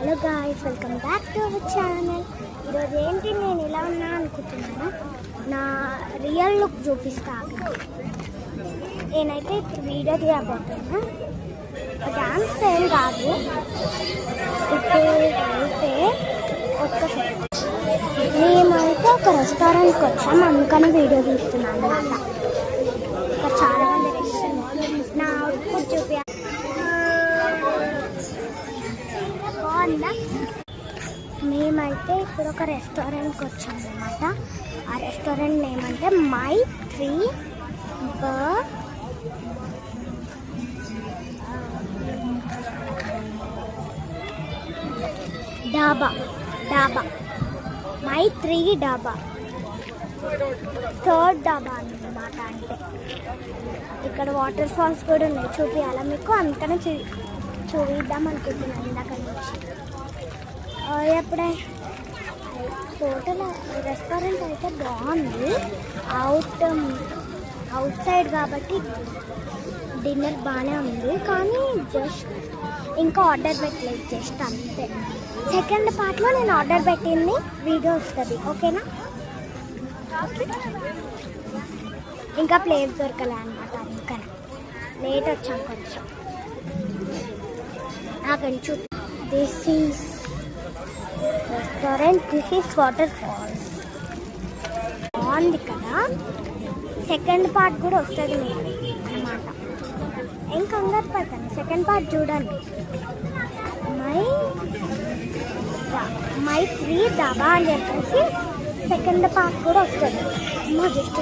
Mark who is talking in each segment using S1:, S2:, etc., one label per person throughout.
S1: Hello guys, welcome back to our channel. ఈరోజు ఏంటి నేను ఇలా ఉన్నా అనుకుంటున్నాను, నా రియల్ లుక్ చూపిస్తాను. నేనైతే ఇప్పుడు వీడియో తీయబోతున్నా. డాన్స్ ఏం కాదు, ఇప్పుడు అయితే మేమైతే ఒక రెస్టారెంట్కి వచ్చాం, అందుకని వీడియో తీస్తున్నాను అన్నమాట. ఇక్కడ చాలా మంది రెస్టారెంట్ నా అవుట్పుట్ చూపి మేమైతే ఇప్పుడు ఒక రెస్టారెంట్కి వచ్చాము అన్నమాట. ఆ రెస్టారెంట్ నేమ్ అంటే మై 3 డాబా మై 3 డాబా, థర్డ్ డాబా అన్నమాట. అంటే ఇక్కడ వాటర్ ఫాల్స్ కూడా ఉన్నాయి, చూపించాలా మీకు, అందుకనే చూపిద్దాం అనుకుంటున్నాను ఇందాక నుంచి. ఎప్పుడే టోటల్ రెస్టారెంట్ అయితే బాగుంది. అవుట్ సైడ్ కాబట్టి డిన్నర్ బాగానే ఉంది, కానీ జస్ట్ ఇంకా ఆర్డర్ పెట్టలేదు, జస్ట్ అంతే. సెకండ్ పార్ట్లో నేను ఆర్డర్ పెట్టింది వీడియో వస్తుంది, ఓకేనా? ఇంకా ప్లేస్ దొరకలే అనమాట, అందుకని లేట్ వచ్చాం కొంచెం. కొంచెం this is restaurant, this is water falls. బాగుంది కదా. సెకండ్ పార్ట్ కూడా వస్తుంది మీకు అన్నమాట. ఏం కంగారు పడతాను, సెకండ్ పార్ట్ చూడండి. మై 3 డాబా అని చెప్పేసి సెకండ్ పార్ట్ కూడా వస్తుంది. అమ్మా జస్ట్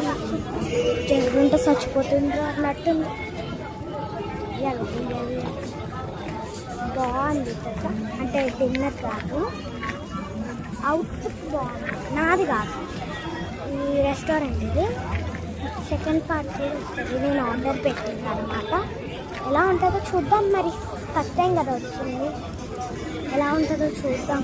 S1: జరుగుంటే చచ్చిపోతుంది అన్నట్టుంది. బాగుంది కదా, అంటే డిన్నర్ కాదు, అవుట్పుట్ బాగుంది. నాది కాదు, ఈ రెస్టారెంట్ ఇది. సెకండ్ పార్ట్ కూడా వస్తుంది, నేను ఆర్డర్ పెట్టింది అనమాట. ఎలా ఉంటుందో చూద్దాం. మరి ఫస్ట్ టైం కదా వచ్చింది, ఎలా ఉంటుందో చూద్దాం.